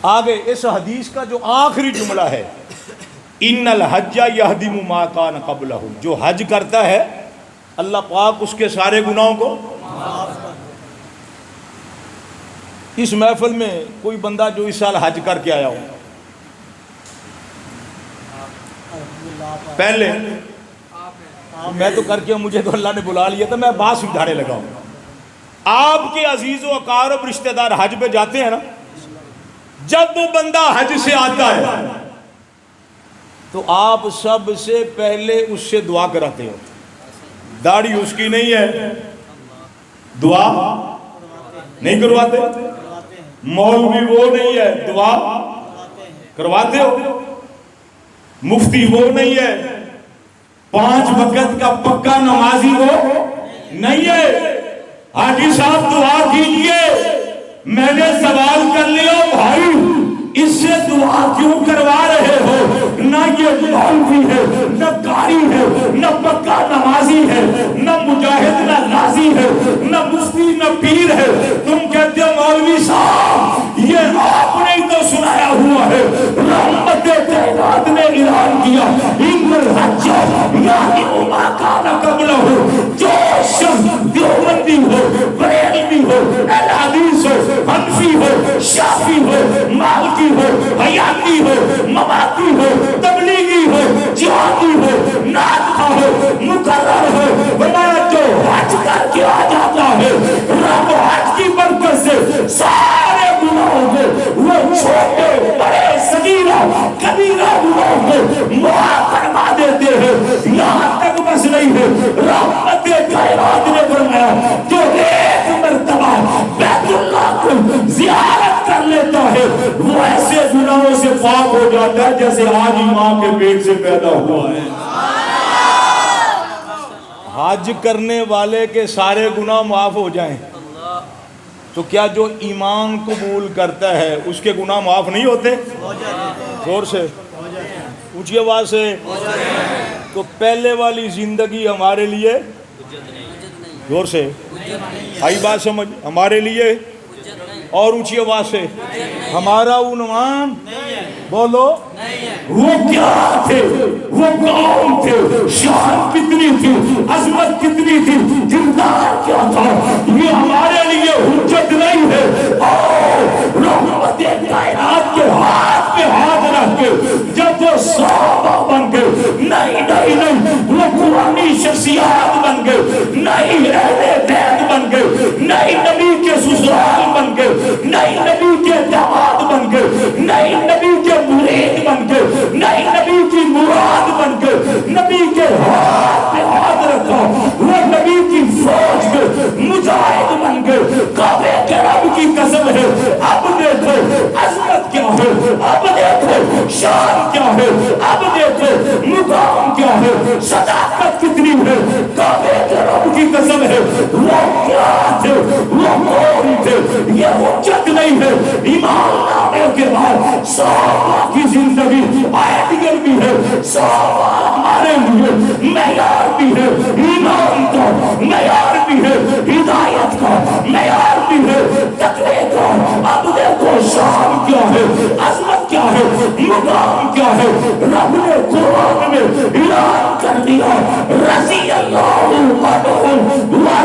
آگے اس حدیث کا جو آخری جملہ ہے، ان الحج یہدم ما کان قبلہ، جو حج کرتا ہے اللہ پاک اس کے سارے گناہوں کو معاف کر۔ اس محفل میں کوئی بندہ جو اس سال حج کر کے آیا ہو، پہلے میں تو کر کے مجھے تو اللہ نے بلا لیا تھا، میں بات سمجھانے لگا ہوں۔ آپ کے عزیز و اقارب رشتہ دار حج پہ جاتے ہیں نا، جب وہ بندہ حج سے آتا ہے تو آپ سب سے پہلے اس سے دعا کراتے ہو۔ داڑھی اس کی نہیں ہے، دعا نہیں کرواتے، مولوی وہ نہیں ہے، دعا کرواتے ہو، مفتی وہ نہیں ہے، 5 وقت کا پکا نمازی وہ نہیں ہے۔ حاجی صاحب دعا کیجئے، میں نے سوال کر لیا بھائی اس سے دعا کیوں کروا رہے ہو؟ نہ یہ مولوی ہے، نہ قاری ہے، نہ پکا نمازی ہے، نہ مجاہد، نہ غازی ہے، نہ مفتی، نہ پیر ہے، تم کہتے ہو مولوی صاحب یہ آپ نے تو سنایا ہوا ہے، رحمت کائنات نے اعلان کیا ان الحج یہدم ما کان قبلہ، جو شخص دیوبندی ہو، بریلوی ہو، اہل حدیث ہو، حنفی ہو، شافعی ہو، مالکی ہو، حیاتی ہو، مواتی ہو، تبلیغی ہو، جہادی ہو، ناطقہ ہو، مقرر ہو، فرمایا جو حج کر کے آ جاتا ہے رب حج کی برکت سے سارے گناہوں کو، وہ چھوٹے بڑے صغیرہ کبیرہ گناہوں کو معاف فرما دیتے ہیں۔ یہاں تک بس نہیں ہے، رحمت کائنات نے فرمایا جو ایک مرتبہ بیت اللہ کو زیارت کر لیتا ہے وہ ایسے گناہوں سے پاک ہو جاتا ہے جیسے آج ہی ماں کے پیٹ سے پیدا ہوا ہے۔ حج کرنے والے کے سارے گناہ معاف ہو جائیں تو کیا جو ایمان قبول کرتا ہے اس کے گناہ معاف نہیں ہوتے؟ زور سے اونچی آواز سے۔ تو پہلے والی زندگی ہمارے لیے، زور سے آئی بات سمجھ، ہمارے لیے، اور اونچی آواز سے، ہمارا عنوان بولو، وہ کیا تھے، وہ کون تھے، شان کتنی تھی، عظمت کتنی تھی، کردار کیا تھا، یہ ہمارے لیے حجت نہیں ہے۔ اور رحمت کائنات کے ہاتھ پہ ہاتھ رکھ کے جب وہ صحابہ بن گئے، نہیں وہ قرآنی شخصیات بن گئے، نہیں اہل بیت بن گئے، نہیں نبی کے سسرال بن گئے، نہیں نبی کے داماد بن گئے، نہیں نبی کے مرید بن گئے، نہیں نبی کی مراد بن گئے، نبی کے ہاتھ پہ ہاتھ رکھا، وہ نبی کی فوج کے مجاہد بن گئے۔ کعبے کے رب کی قسم ہے، اب دیکھو عظمت کیا ہے، اب دیکھو شان کیا ہے، اب دیکھو مقام کیا ہے، صداقت کتنی ہے۔ کعبے کے رب کی قسم ہے، وہ کیا تھے، وہ کون تھے، یہ حجت نہیں ہے۔ ایمان لانے کے بعد صحابہ کی زندگی آئیڈیل بھی ہے، صحابہ ہمارے لیے معیار بھی ہے، ایمان کا معیار بھی ہے، ہدایت کا معیار بھی ہے، تقوی کا۔ اب دیکھو شان کیا ہے، عظمت کیا ہے، مقام کیا ہے۔ رب نے قرآن میں اعلان کر دیا رضی اللہ عنہم ورضوا،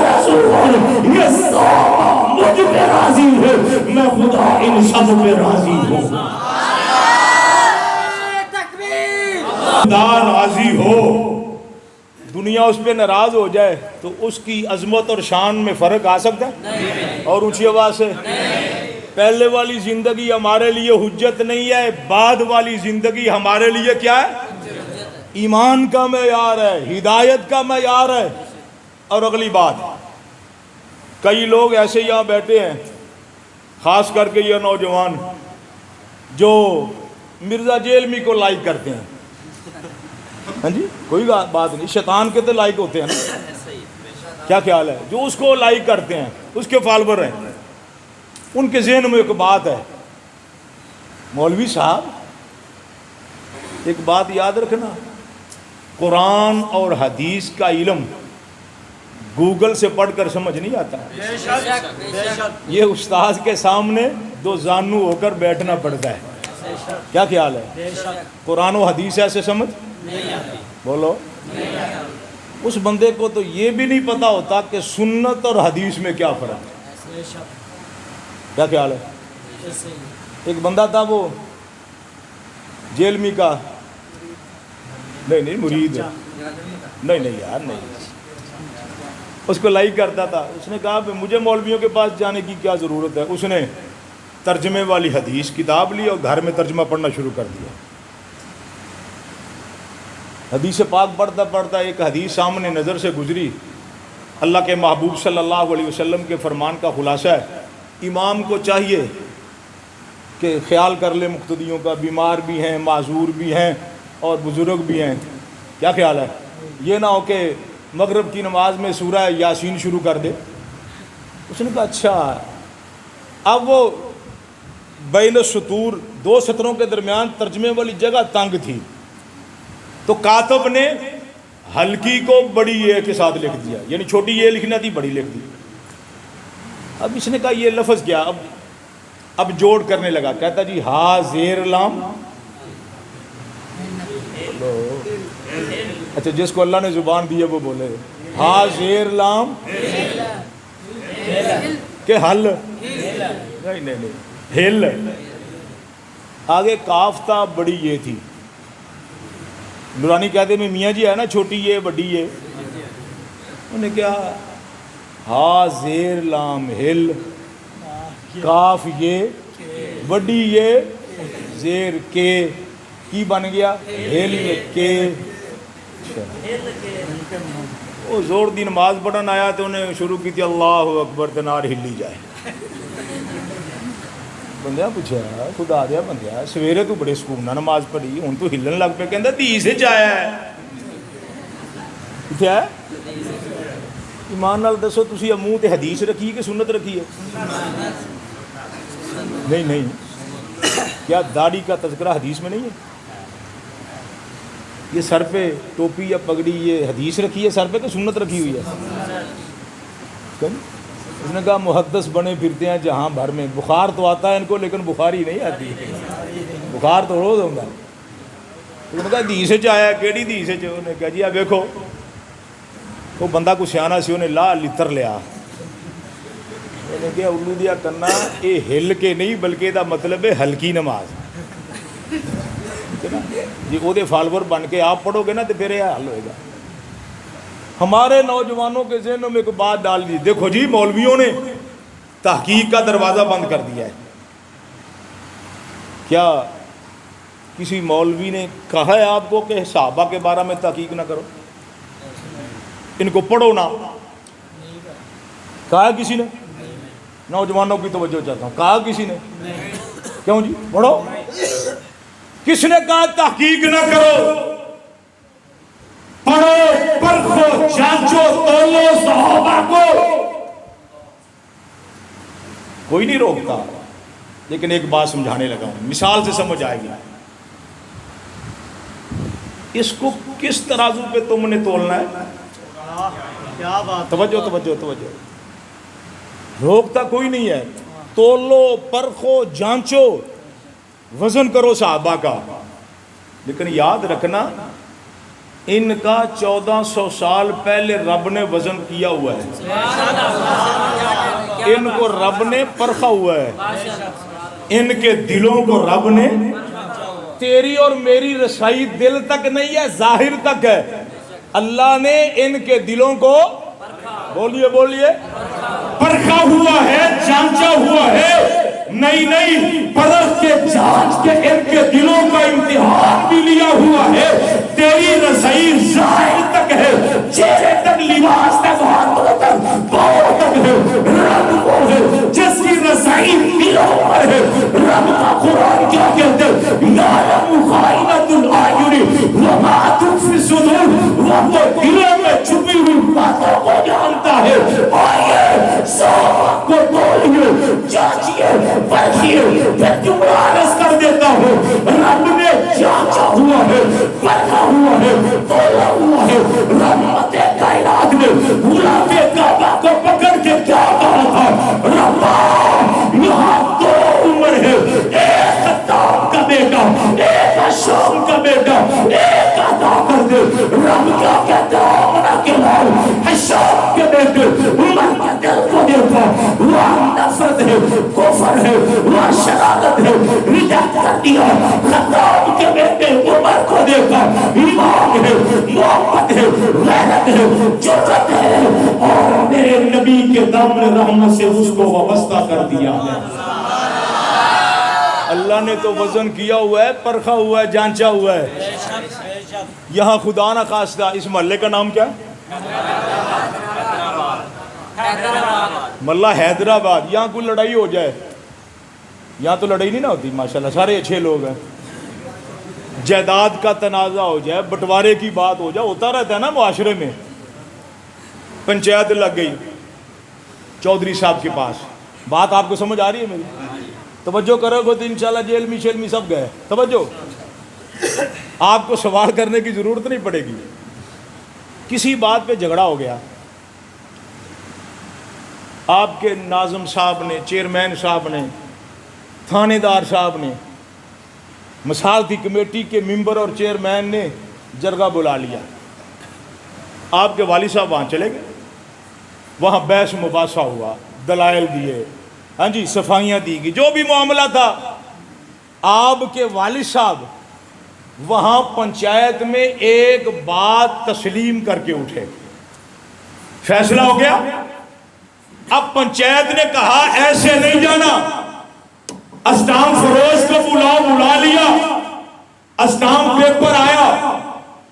یہ صحابہ مجھ پہ راضی ہے، میں خدا ان سب پہ راضی ہوں۔ خدا راضی ہو، دنیا اس پہ ناراض ہو جائے تو اس کی عظمت اور شان میں فرق آ سکتا ہے؟ اور اونچی آواز سے، پہلے والی زندگی ہمارے لیے حجت نہیں ہے، بعد والی زندگی ہمارے لیے کیا ہے؟ ایمان کا معیار ہے، ہدایت کا معیار ہے۔ اور اگلی بات، کئی لوگ ایسے یہاں بیٹھے ہیں، خاص کر کے یہ نوجوان جو مرزا جیلمی کو لائک کرتے ہیں، ہاں جی کوئی بات نہیں، شیطان کے تو لائک ہوتے ہیں نا، کیا خیال ہے؟ جو اس کو لائک کرتے ہیں، اس کے فالوور ہیں، ان کے ذہن میں ایک بات ہے، مولوی صاحب ایک بات یاد رکھنا، قرآن اور حدیث کا علم گوگل سے پڑھ کر سمجھ نہیں آتا. یہ استاذ کے سامنے دو زانو ہو کر بیٹھنا پڑتا ہے. کیا خیال ہے؟ قرآن و حدیث ایسے سمجھ بولو. اس بندے کو تو یہ بھی نہیں پتا ہوتا کہ سنت اور حدیث میں کیا فرق ہے. کیا خیال ہے؟ ایک بندہ تھا وہ جیلمی کا نہیں مرید نہیں یار نہیں, اس کو لائک کرتا تھا. اس نے کہا کہ مجھے مولویوں کے پاس جانے کی کیا ضرورت ہے. اس نے ترجمے والی حدیث کتاب لی اور گھر میں ترجمہ پڑھنا شروع کر دیا. حدیث پاک پڑھتا پڑھتا ایک حدیث سامنے نظر سے گزری. اللہ کے محبوب صلی اللہ علیہ وسلم کے فرمان کا خلاصہ ہے امام کو چاہیے کہ خیال کر لے مقتدیوں کا, بیمار بھی ہیں, معذور بھی ہیں اور بزرگ بھی ہیں. کیا خیال ہے؟ یہ نہ ہو کہ مغرب کی نماز میں سورہ یاسین شروع کر دے. اس نے کہا اچھا. اب وہ بین السطور دو سطروں کے درمیان ترجمے والی جگہ تنگ تھی تو کاتب نے ہلکی کو بڑی اے کے ساتھ لکھ دیا, یعنی چھوٹی اے لکھنا تھی بڑی لکھ دی. اب اس نے کہا یہ لفظ کیا؟ اب جوڑ کرنے لگا. کہتا جی ہا زیر لام. اچھا جس کو اللہ نے زبان دی ہے وہ بولے ہا زیر لام کہ حل نہیں ہل. آگے کاف تھا بڑی یہ تھی. نورانی کہتے میں میاں جی ہے نا چھوٹی یہ بڑی یہ. انہوں نے کیا ہا زیر لام ہل کاف یہ بڑی یہ زیر کے کی بن گیا ہل کے. وہ زور دی نماز پڑھن آیا تو انہیں شروع کی تھی اللہ اکبر تنار ہلی جائے. بندیا پوچھا خدا دیا بندیا سویرے تو بڑے سکون نہ نماز پڑھی ہوں تو ہلن لگ پہ کہندا حدیث وچ آیا ہے. کتھے ہے؟ ایمان نال دسو تسی منہ تے حدیث رکھی کہ سنت رکھی ہے؟ نہیں کیا داڑھی کا تذکرہ حدیث میں نہیں ہے؟ یہ سر پہ ٹوپی یا پگڑی یہ حدیث رکھی ہے سر پہ کہ سنت رکھی ہوئی ہے؟ اس نے کہا محدث بنے پھرتے ہیں جہاں بھر میں. بخار تو آتا ہے ان کو لیکن بخاری نہیں آتی. بخار تو روز ہوتا ہے. انہوں نے کہا حدیث وچ آیا کیڑی حدیث وچ؟ انہوں نے کہا جی اب دیکھو وہ بندہ کو سیانا سی انہیں لا لتر لیا. انہوں نے کہا الو دیا کرنا یہ ہل کے نہیں بلکہ دا مطلب ہے ہلکی نماز. جی وہ فالوور بن کے آپ پڑھو گے نا تو پھر یہ حل ہوئے گا. ہمارے نوجوانوں کے ذہنوں میں ایک بات ڈال دی. دیکھو جی مولویوں نے تحقیق کا دروازہ بند کر دیا ہے. کیا کسی مولوی نے کہا ہے آپ کو کہ صحابہ کے بارے میں تحقیق نہ کرو, ان کو پڑھو نہ؟ کہا کسی نے؟ نوجوانوں کی توجہ چاہتا ہوں. کہا کسی نے؟ کیوں جی پڑھو. کس نے کہا تحقیق نہ کرو؟ پڑھو پرکھو جانچو تولو صحابہ کو. کوئی نہیں روکتا. لیکن ایک بات سمجھانے لگا ہوں مثال سے سمجھ آئے گی. اس کو کس ترازو پہ تم نے تولنا ہے؟ کیا بات. توجہ. روکتا کوئی نہیں ہے. تولو پرکھو جانچو وزن کرو صحابہ کا. لیکن یاد رکھنا ان کا 1400 سال پہلے رب نے وزن کیا ہوا ہے. ان کو رب نے پرکھا ہوا ہے. ان کے دلوں کو رب نے. تیری اور میری رسائی دل تک نہیں ہے ظاہر تک ہے. اللہ نے ان کے دلوں کو بولیے پرکھا ہوا ہے جانچا ہوا ہے. نہیں پرکھ کے جانچ کے ان کے دلوں کا امتحان بھی لیا ہوا ہے. تیری رسائی ظاہر تک ہے چہرے تک لباس تک ہاتھوں تک پاؤں تک ہے. رب وہ ہے جس کی رسائی دلوں پر ہے. رب کا قرآن کیا کہتے ہیں یعلم خائنۃ الاعین وما تخفی الصدور. وہ تو دلوں میں چھپی ہوئی باتوں کو جانتا ہے. آئیے صحابہ کو تولیے جانچیے پرکھیے. پھر کیوں عرض کر دیتا ہوں رب نے جانچا ہوا ہے پرکھا ہوا ہے تولا ہوا ہے. رحمت کائنات نے غلاف بیٹا، ایک شام کا بیٹا، ایک عطا کر دے۔ رب کیا کہتا ہے آمنہ کے لال حشام کے بیٹے عمر کے دل کو دیکھا، وہاں نفرت ہے، کفر ہے، وہاں شرارت ہے، ریجیکٹ کر دیا۔ خطاب کے بیٹے عمر کو دیکھا، ایمان ہے، محبت ہے، غیرت ہے، جرأت ہے، اور میرے نبی کے دامن رحمت سے اس کو وابستہ کر دیا ہے۔ اللہ نے تو وزن کیا ہوا ہے، پرکھا ہوا ہے، جانچا ہوا ہے۔ یہاں خدا نہ خواستہ اس محلے کا نام کیا ہے؟ ملہ حیدرآباد۔ یہاں کوئی لڑائی ہو جائے، یہاں تو لڑائی نہیں نہ ہوتی ماشاءاللہ، سارے اچھے لوگ ہیں۔ جائیداد کا تنازع ہو جائے، بٹوارے کی بات ہو جائے، ہوتا رہتا ہے نا معاشرے میں۔ پنچایت لگ گئی چودھری صاحب کے پاس، بات آپ کو سمجھ آ رہی ہے میری؟ توجہ کرو گے تو انشاءاللہ جیل میں شیل میں سب گئے۔ توجہ، آپ کو سوال کرنے کی ضرورت نہیں پڑے گی۔ کسی بات پہ جھگڑا ہو گیا، آپ کے ناظم صاحب نے، چیئرمین صاحب نے، تھانے دار صاحب نے، مسالتی کمیٹی کے ممبر اور چیئرمین نے جرگہ بلا لیا۔ آپ کے والد صاحب وہاں چلے گئے، وہاں بحث مباحثہ ہوا، دلائل دیے، ہاں جی، صفائیاں دی گئی، جو بھی معاملہ تھا۔ آپ کے والد صاحب وہاں پنچایت میں ایک بات تسلیم کر کے اٹھے، فیصلہ ہو گیا۔ اب پنچایت نے کہا ایسے نہیں جانا، اسٹام فروش کو بلا لیا، اسٹام پیپر آیا،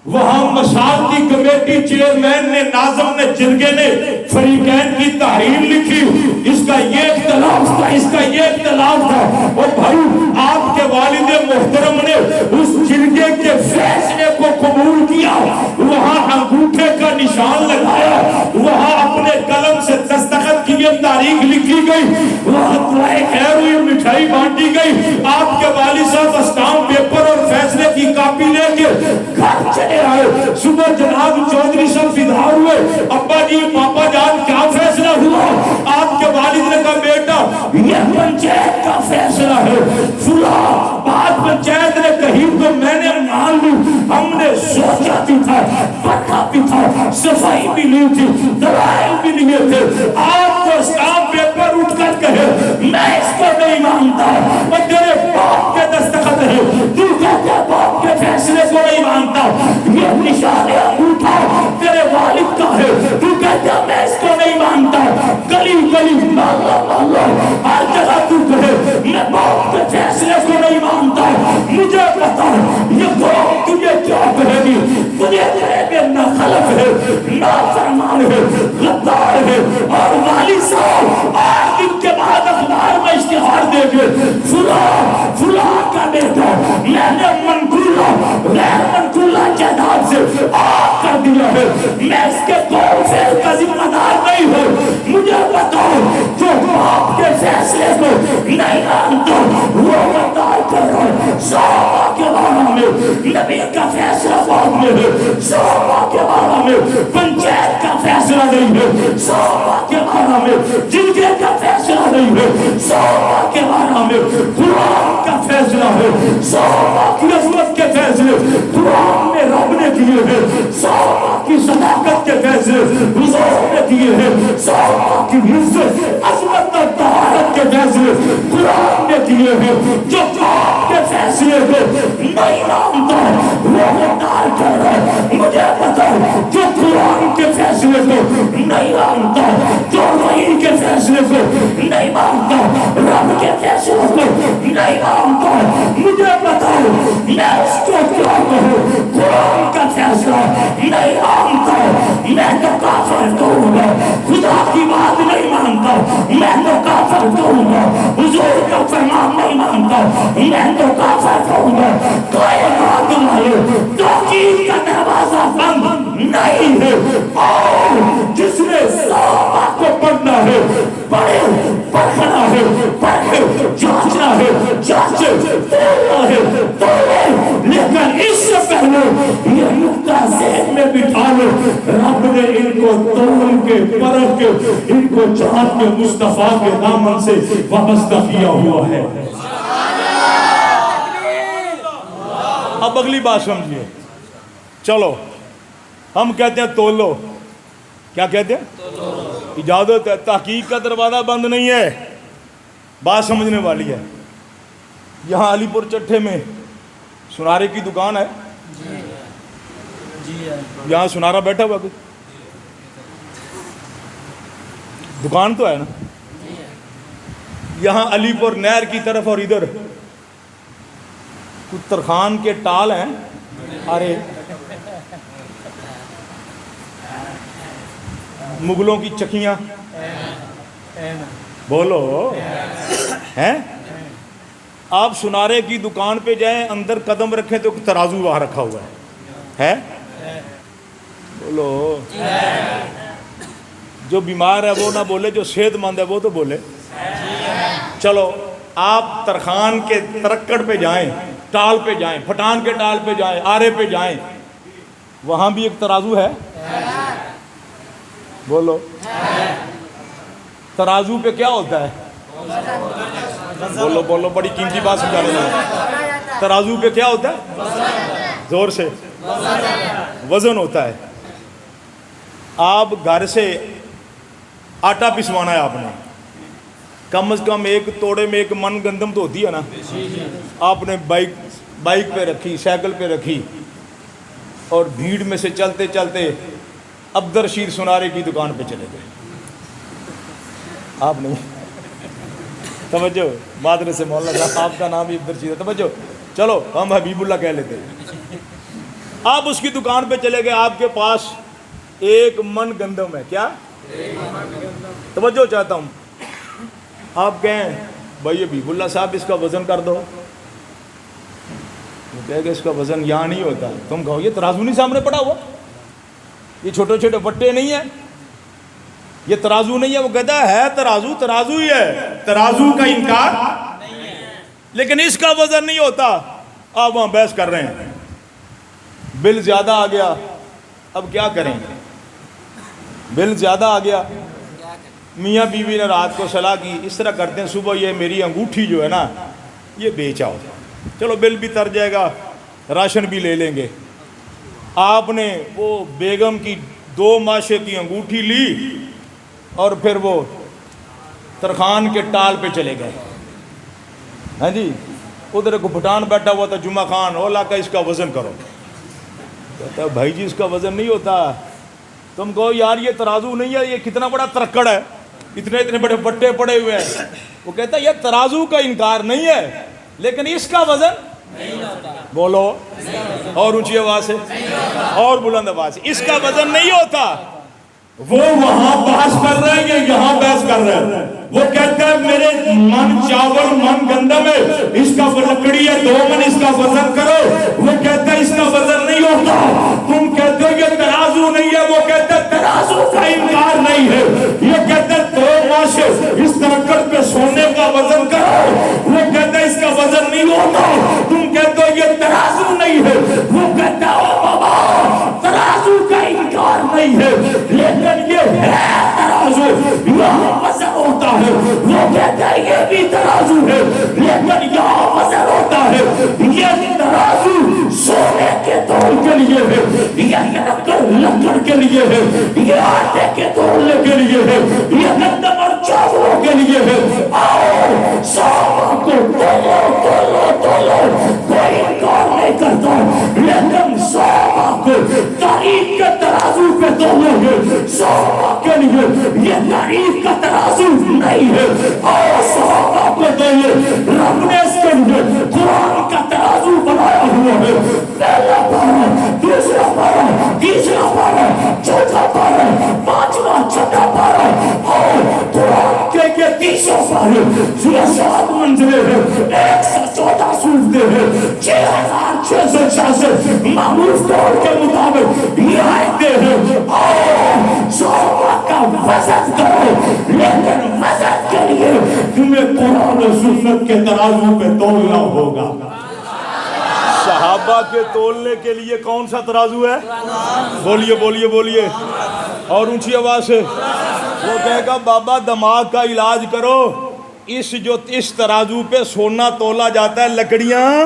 وہاں مسالتی کمیٹی چیئرمین نے، ناظم نے، جرگے نے فریقین کی تحریر لکھی، اس کا یہ اختلاف تھا، اس کا یہ اختلاف تھا۔ اور بھائی آپ کے والد محترم نے اس جرگے کے فیصلے کو قبول کیا، وہاں انگوٹھے کا نشان لگایا، وہاں اپنے قلم سے دستخط کیے، تاریخ لکھی گئی، وہاں دعائے خیر ہوئی، مٹھائی بانٹی گئی۔ آپ کے والد صاحب اسٹامپ پیپر اور فیصلے کی کاپی لے کے گھر چلے آئے۔ صبح جناب چودھری صاحب بیدار ہوئے، ابا جی پاپا جان کیا فیصلہ ہوا؟ آپ کے والد نے کہا بیٹا یہ پنچایت کا فیصلہ ہے، فلاں بات پنچایت نے کہی تو میں نے مان لی، ہم نے سوچا بھی تھا، پڑھا بھی تھا، صفائی بھی لی تھی، دلائل بھی لیے تھے۔ آپ کو اسٹامپ پیپر اٹھ کر کہے میں اس کو نہیں مانتا، اور تیرے باپ کے دستخط ہے، تو کہتے باپ کے فیصلے کو نہیں مانتا، یہ نشان انگوٹھا تیرے والد کا ہے، تو کہتے میں اس کو نہیں مانتا، گلی گلی محلہ محلہ ہر جگہ تو کہے میں باپ کے فیصلے کو نہیں مانتا۔ مجھے پتا یہ قوم تجھے کیا کہے گی، تجھے کہے گے نہ خلف ہے، نہ فرمان ہے، غدار ہے، اور والد صاحب 8 دن کے بعد اخبار میں اشتہار دے گے فلاں فلاں کا بیٹا میں نے منقولہ غیر منقولہ جائیداد سے آگ کر دیا ہے، میں اس کے قول فعل کا ذمہ دار نہیں ہوں۔ مجھے بتاؤ جو باپ کے فیصلے کو نہیں مانتا وہ غدار کر رہا ہے۔ صحابہ کے بارے میں نبی کا فیصلہ بعد میں ہے، صحابہ کے بارے میں پنچایت کا فیصلہ نہیں ہے، صحابہ کے بارے میں جرگے کا فیصلہ نہیں ہے، صحابہ کے بارے میں قرآن کا فیصلہ ہے، صحابہ کی عظمت کے فیصلے قرآن میں رب نے کیے ہیں، صحابہ کی صداقت کے فیصلے حضور نے کیے ہیں، صحابہ کی عزت عظمت اور طہارت کے فیصلے قرآن نے کیے ہیں۔ جو باپ کے فیصلے کو نہیں مانتا وہ غدار کر رہا ہے۔ مجھے بتاؤ جو قرآن کے فیصلے کو نہیں مانتا، جو وحی کے فیصلے کو نہیں مانتا، رب کے فیصلے کو نہیں مانتا، مجھے بتاؤ میں اس کو کیا کہوں؟ قرآن کا فیصلہ نہیں مانتا میں تو کافر کہوں گا، خدا کی بات نہیں مانتا میں تو کافر کہوں گا، حضور کا فرمان نہیں مانتا میں تو کافر کہوں گا۔ کائنات والے توقیر کا دروازہ بند نہیں ہے، اور جس نے صحابہ کو پڑھنا ہے پڑھے، پڑھنا ہے پڑھے، جانچنا ہے جانچے، توڑنا ہے توڑے، لیکن اس سے پہلے یہ نقطہ ذہن میں بٹھا لو رب نے ان کو توڑ کے پرکھ کے ان کو جانچ کے مصطفیٰ کے دامن سے وابستہ کیا ہوا ہے۔ اب اگلی بات سمجھیے. چلو ہم کہتے ہیں تولو. کیا کہتے ہیں؟ اجازت ہے. تحقیق کا دروازہ بند نہیں ہے. بات سمجھنے والی ہے. یہاں علی پور چٹھے میں سنارے کی دکان ہے. یہاں سنارا بیٹھا ہوا کوئی دکان تو ہے نا. یہاں علی پور نہر کی طرف اور ادھر کچھ ترخان کے ٹال ہیں. ارے مغلوں کی چکیاں بولو ہیں. آپ سنارے کی دکان پہ جائیں, اندر قدم رکھیں تو ترازو وہاں رکھا ہوا ہے. بولو. جو بیمار ہے وہ نہ بولے, جو صحت مند ہے وہ تو بولے. چلو آپ ترخان کے ترکڑ پہ جائیں, ٹال پہ جائیں, پھٹان کے ٹال پہ جائیں, آرے پہ جائیں, وہاں بھی ایک ترازو ہے. بولو. ترازو پہ کیا ہوتا ہے؟ بولو بولو, بڑی قیمتی بات سمجھا رہے ہیں. ترازو پہ کیا ہوتا ہے؟ زور سے. وزن ہوتا ہے. آپ گھر سے آٹا پسوانا ہے آپ نے, کم از کم ایک توڑے میں 1 من گندم تو ہوتی ہے نا. آپ نے بائک پہ رکھی, سائیکل پہ رکھی, اور بھیڑ میں سے چلتے چلتے عبدالرشید سنارے کی دکان پہ چلے گئے. آپ نہیں توجہ, مادر سے مولانا صاحب آپ کا نام بھی عبدالرشید ہے. توجہ. چلو ہم حبیب اللہ کہہ لیتے ہیں. آپ اس کی دکان پہ چلے گئے, آپ کے پاس 1 من گندم ہے. کیا؟ توجہ چاہتا ہوں. آپ کہیں بھائی حبیب اللہ صاحب اس کا وزن کر دو. وہ کہے کہ اس کا وزن یہاں نہیں ہوتا. تم کہو یہ ترازو نہیں سامنے پڑا ہوا, یہ چھوٹے چھوٹے وٹے نہیں ہیں, یہ ترازو نہیں ہے. وہ کہتا ہے ترازو, ترازو ہی ہے, ترازو کا انکار لیکن اس کا وزن نہیں ہوتا. آپ وہاں بحث کر رہے ہیں, بل زیادہ آ گیا, اب کیا کریں؟ بل زیادہ آ گیا. میاں بیوی نے رات کو صلاح کی, اس طرح کرتے ہیں صبح یہ میری انگوٹھی جو ہے نا یہ بیچ آؤ. چلو بل بھی تر جائے گا, راشن بھی لے لیں گے. آپ نے وہ بیگم کی 2 ماشے کی انگوٹھی لی اور پھر وہ ترخان کے ٹال پہ چلے گئے. ہاں جی, ادھر کو بھٹان بیٹھا ہوا تھا جمعہ خان, اولا کا اس کا وزن کرو. کہتا ہے بھائی جی اس کا وزن نہیں ہوتا. تم کہو یار یہ ترازو نہیں ہے, یہ کتنا بڑا ترکڑ ہے, اتنے بڑے بٹے پڑے ہوئے ہیں. وہ کہتا ہے یہ ترازو کا انکار نہیں ہے لیکن اس کا وزن نہیں ہوتا. بولو اور اونچی آواز سے اور بلند آواز سے, اس کا وزن نہیں ہوتا. وہ وہاں بحث کر رہے ہیں, یہ یہاں بحث کر رہے ہیں. وہ کہتے ہیں میرے من چاول من گندم ہے, اس کا لکڑی ہے 2 من, اس کا وزن کرو. وہ کہتے ہیں اس کا وزن نہیں ہوتا. تم کہتے ہو یہ ترازو نہیں ہے, وہ کہتے ہیں ترازو کا انکار نہیں ہے. یہ کہتے ہیں 2 ماشے اس ترکڑ پہ سونے کا وزن کرو. وہ کہتے ہیں اس کا وزن نہیں ہوتا. تم کہتے ہو یہ ترازو نہیں ہے. وہ کہتا ہے بابا ترازو کا انکار نہیں ہے لیکن یہ ہے ترازو, یہاں وزن ہوتا ہے. وہ کہتا ہے یہ بھی ترازو ہے لیکن یہاں وزن ہوتا ہے. یہ ترازو سونے کے تول کے لیے ہے, یہ لکڑ کے لیے ہے, یہ آٹے کے تولنے کے لیے ہے, یہ گندم اور چاولوں کے لیے ہے. آؤ صحابہ کو تولو تولو تولو, کوئی انکار نہیں کرتا لیکن صحابہ کو تاریخ کے ترازو پہ تولو گے. صحابہ کے لیے یہ تاریخ کا ترازو نہیں ہے. اور صحابہ کو دے, رب نے اس کے لیے قرآن کا ترازو بنایا ہوا ہے. پہلا پارا, دوسرا پارا, تیسرا پارا, چوتھا پارا, 5واں چھٹا پارا, اور قرآن کے یہ 30 پارے جو 7 منزلیں ہیں, 114 صورتیں ہیں, 6666 معروف طور کے مطابق یہ آیتیں ہیں. اور صحابہ کا وزن کرو لیکن وزن کے لیے تمہیں قرآن و سنت کے ترازو پہ تولنا ہوگا. صحابہ کے تولنے کے لیے کون سا ترازو ہے؟ بولیے بولیے بولیے اور اونچی آواز سے. وہ کہے گا بابا دماغ کا علاج کرو, اس ترازو پہ سونا تولا جاتا ہے, لکڑیاں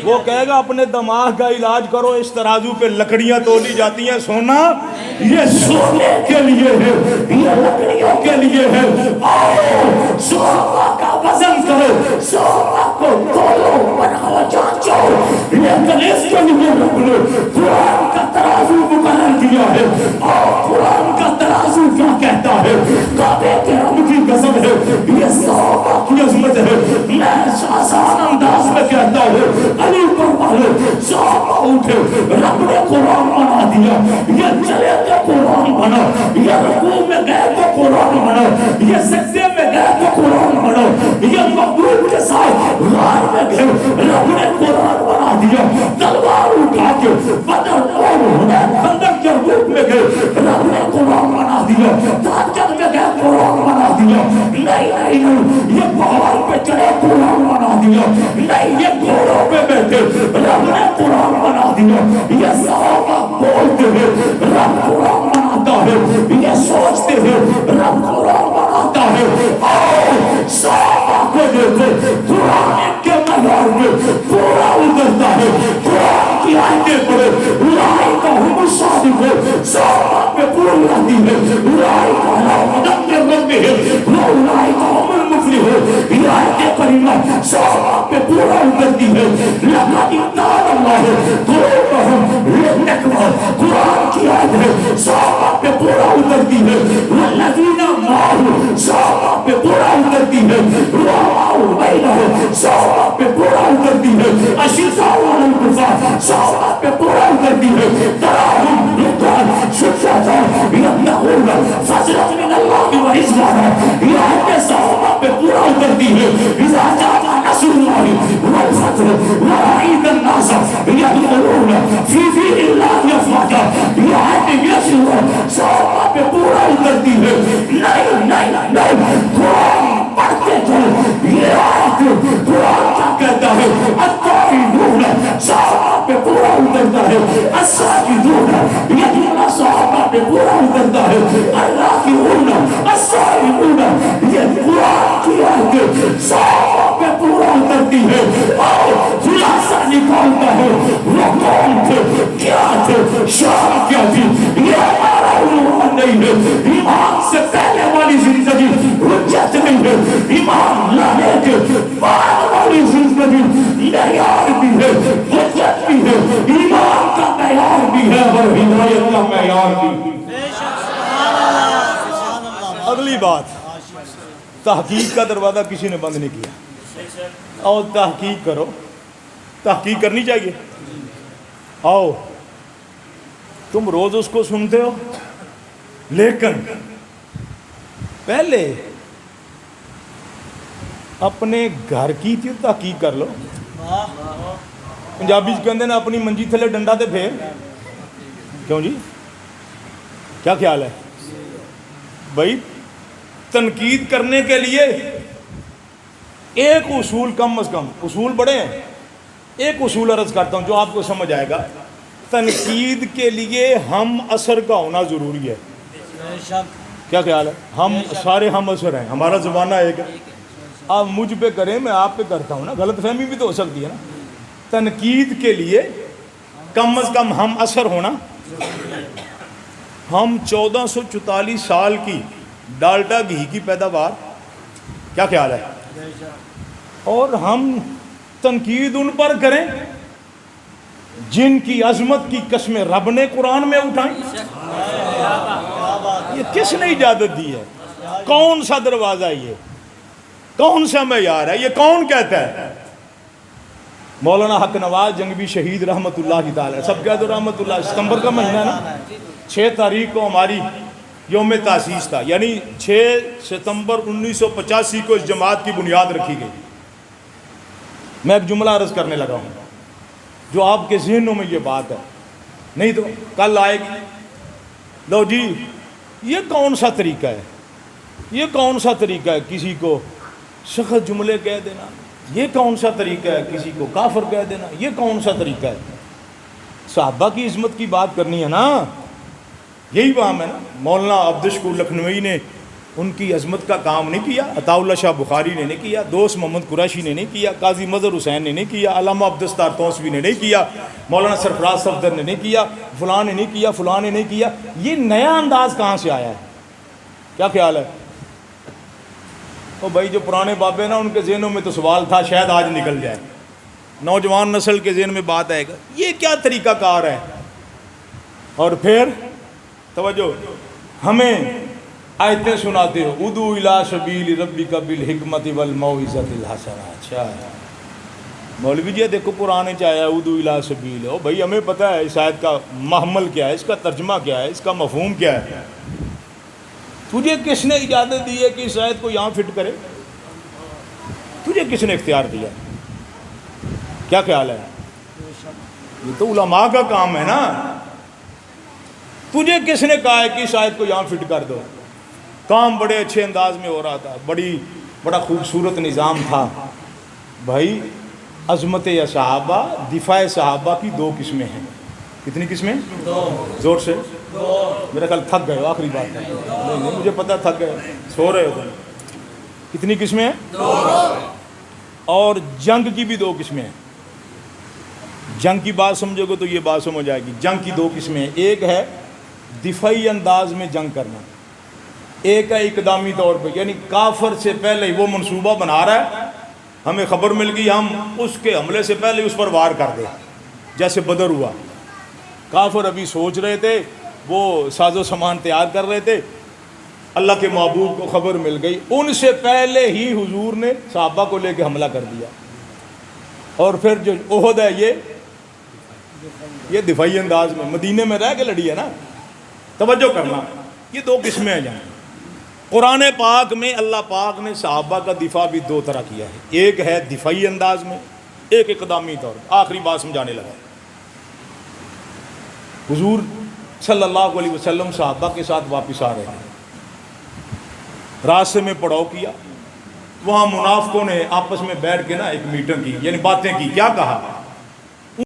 وہ کہے گا اپنے دماغ کا علاج کرو، اس ترازو پہ لکڑیاں تولی جاتی ہیں، سونا یہ سونے کے لیے ہے، یہ لکڑیوں کے لیے ہے، آؤ سونا کا وزن کرو، سونا کو تولو بناؤ جانچو، لیکن اس کے لیے رب نے قرآن کا ترازو مقرر کیا ہے۔ اور قرآن کا ترازو کیا کہتا ہے؟ کعبے کے رب کی قسم ہے، یہ صحابہ کی عظمت ہے، میں آسان انداز میں کہتا ہوں، علی پر والے صحابہ اٹھے، رب نے قرآن بنا دیا، یہ چلے تو قرآن بنا، یہ رکوع میں گئے تو قرآن بنا، یہ سجدے میں گئے تو قرآن بنا، یہ مقبول کے ساتھ غار میں گئے، رب نے قرآن بنا دیا، تلوار اٹھا کے بدر اور خندق یرموک میں گئے، رب نے قرآن بنا دیا، تہجد میں گئے قرآن بنا دیا، نہیں یہ پہاڑ پہ چڑھے قرآن بنا دیا، نہیں یہ گھوڑوں پہ بیٹھے رب نے قرآن بنا دیا، یہ صحابہ بولتے ہیں رب قرآن بناتا ہے، یہ سوچتے ہیں رب قرآن بناتا ہے۔ آؤ صحابہ کو دیکھو، قرآن کے معیار میں پورا اترتا ہے، قرآن کی آیتیں پڑھے، اولئک هم الصادقون، صحابہ پہ پوری آتی ہے، اولئک علی ہدی من ربہم واولئک هم المفلحون، یہ آیت کریمہ صحابہ پہ پورا اترتی ہے۔ لقد کان اللہ قلوبہم للتقوی، قرآن کی آیت ہے، صحابہ پہ پورا اترتی ہے، والذین معہ، صحابہ پہ پورا اترتی ہے، رحماء بینہم، صحابہ پہ پورا اترتی ہے، اشداء علی الکفار، صحابہ پہ پورا اترتی ہے، تراہم رکعا سجدا یبتغون فضلا من اللہ ورضوانا، یہ آیت صحابہ پہ پورا اترتی ہے۔ اذا جاء نصر اللہ والفتح ورأیت الناس یدخلون فی دین اللہ افواجا، یہ آیت یسوع صحابہ پہ پورا اترتی ہے۔ نہیں قرآن پڑھتے جاؤ، یہ آیت قرآن کیا کہتا ہے؟ الطائعون، صحابہ پہ پورا اترتا ہے، الساجدون، یہ صحابہ پہ پورا اترتا ہے، الراکعون، السائلون، یہ قرآن کی آیت صحابہ پہ پورا اترتی ہے۔ اور خلاصہ نکالتا ہے، وہ کون تھے، کیا تھے، شان کیا تھی، یہ ہمارا عنوان نہیں ہے۔ ایمان سے پہلے والی زندگی حجت نہیں ہے، ایمان لانے کے بعد والی زندگی معیار بھی ہے، حجت بھی ہے، ایمان کا معیار بھی ہے اور ہدایت کا معیار بھی۔ اگلی بات، تحقیق کا دروازہ کسی نے بند نہیں کیا، اور تحقیق کرو، تحقیق کرنی چاہیے۔ آؤ تم روز اس کو سنتے ہو، لیکن پہلے اپنے گھر کی تحقیق کر لو۔ پنجابی کہندے نا اپنی منجی تھلے ڈنڈا تے پھیر، کیوں جی، کیا خیال ہے بھائی؟ تنقید کرنے کے لیے ایک اصول، کم از کم اصول بڑے ہیں، ایک اصول عرض کرتا ہوں جو آپ کو سمجھ آئے گا۔ تنقید کے لیے ہم اثر کا ہونا ضروری ہے۔ کیا خیال ہے؟ ہم سارے ہم اثر ہیں، ہمارا زمانہ ایک ہے۔ آپ مجھ پہ کریں، میں آپ پہ کرتا ہوں نا، غلط فہمی بھی تو ہو سکتی ہے نا۔ تنقید کے لیے کم از کم ہم اثر ہونا۔ ہم 1444 سال کی ڈالڈا گھی کی پیداوار، کیا خیال ہے؟ اور ہم تنقید ان پر کریں جن کی عظمت کی قسمیں رب نے قرآن میں اٹھائیں۔ یہ کس نے اجازت دی ہے؟ کون سا دروازہ ہے یہ؟ کون سا معیار ہے یہ؟ کون کہتا ہے؟ مولانا حق نواز جنگوی شہید رحمت اللہ تعالی، سب کہہ دو رحمت اللہ۔ ستمبر کا مہینہ ہے نا، 6 تاریخ کو ہماری یوم تاسیس تھا، یعنی 6 ستمبر 1985 کو اس جماعت کی بنیاد رکھی گئی۔ میں ایک جملہ عرض کرنے لگا ہوں جو آپ کے ذہنوں میں یہ بات ہے، نہیں تو کل آئے گی، لو جی یہ کون سا طریقہ ہے، یہ کون سا طریقہ ہے کسی کو سخت جملے کہہ دینا، یہ کون سا طریقہ ہے کسی کو کافر کہہ دینا، یہ کون سا طریقہ ہے؟ صحابہ کی عظمت کی بات کرنی ہے نا، یہی وہاں ہے نا۔ مولانا عبدالشکور لکھنوی نے ان کی عظمت کا کام نہیں کیا، عطا اللہ شاہ بخاری نے نہیں کیا، دوست محمد قریشی نے نہیں کیا، قاضی مظہر حسین نے نہیں کیا، علامہ عبدالستار توسوی نے نہیں کیا، مولانا سرفراز صفدر نے نہیں کیا، فلاں نے نہیں کیا، فلاں نے نہیں کیا. یہ نیا انداز کہاں سے آیا ہے؟ کیا خیال ہے؟ او بھائی جو پرانے بابے نا ان کے ذہنوں میں تو سوال تھا، شاید آج نکل جائے. نوجوان نسل کے ذہن میں بات آئے گا یہ کیا طریقہ کار ہے. اور پھر توجہ، ہمیں آیتیں سناتے ہو ادعو الی سبیل ربک بالحکمت والموعظۃ الحسنہ. اچھا مولوی جی دیکھو قرآن چاہیا ادعو الی سبیل. او بھائی ہمیں پتہ ہے اس آیت کا محمل کیا ہے، اس کا ترجمہ کیا ہے، اس کا مفہوم کیا ہے. تجھے کس نے اجازت دی ہے کہ اس آیت کو یہاں فٹ کرے؟ تجھے کس نے اختیار دیا؟ کیا خیال ہے؟ یہ تو علماء کا کام ہے نا. تجھے کس نے کہا ہے کہ اس آیت کو یہاں فٹ کر دو؟ کام بڑے اچھے انداز میں ہو رہا تھا، بڑا خوبصورت نظام تھا. بھائی عظمت یا صحابہ، دفاع صحابہ کی دو قسمیں ہیں. کتنی قسمیں؟ زور سے. میرا خیال تھک گئے ہو، آخری بات ہے. نہیں مجھے پتہ تھک گئے، سو رہے ہو تم. کتنی قسمیں ہیں؟ اور جنگ کی بھی دو قسمیں ہیں. جنگ کی بات سمجھو گے تو یہ بات سمجھ آئے گی. جنگ کی دو قسمیں ہیں، ایک ہے دفاعی انداز میں جنگ کرنا، ایک ہے اقدامی طور پہ، یعنی کافر سے پہلے وہ منصوبہ بنا رہا ہے، ہمیں خبر مل گئی، ہم اس کے حملے سے پہلے اس پر وار کر دیں. جیسے بدر ہوا، کافر ابھی سوچ رہے تھے، وہ ساز و سامان تیار کر رہے تھے، اللہ کے محبوب کو خبر مل گئی، ان سے پہلے ہی حضور نے صحابہ کو لے کے حملہ کر دیا. اور پھر جو احد ہے یہ دفاعی انداز میں مدینے میں رہ کے لڑی ہے نا. توجہ کرنا، یہ دو قسمیں ہیں جہاں. قرآن پاک میں اللہ پاک نے صحابہ کا دفاع بھی دو طرح کیا ہے، ایک ہے دفاعی انداز میں، ایک اقدامی طور پر. آخری بات سمجھانے لگا. حضور صلی اللہ علیہ وسلم صحابہ کے ساتھ واپس آ رہے ہیں، راستے میں پڑاؤ کیا، وہاں منافقوں نے آپس میں بیٹھ کے نا ایک میٹنگ کی، یعنی باتیں کی. کیا کہا؟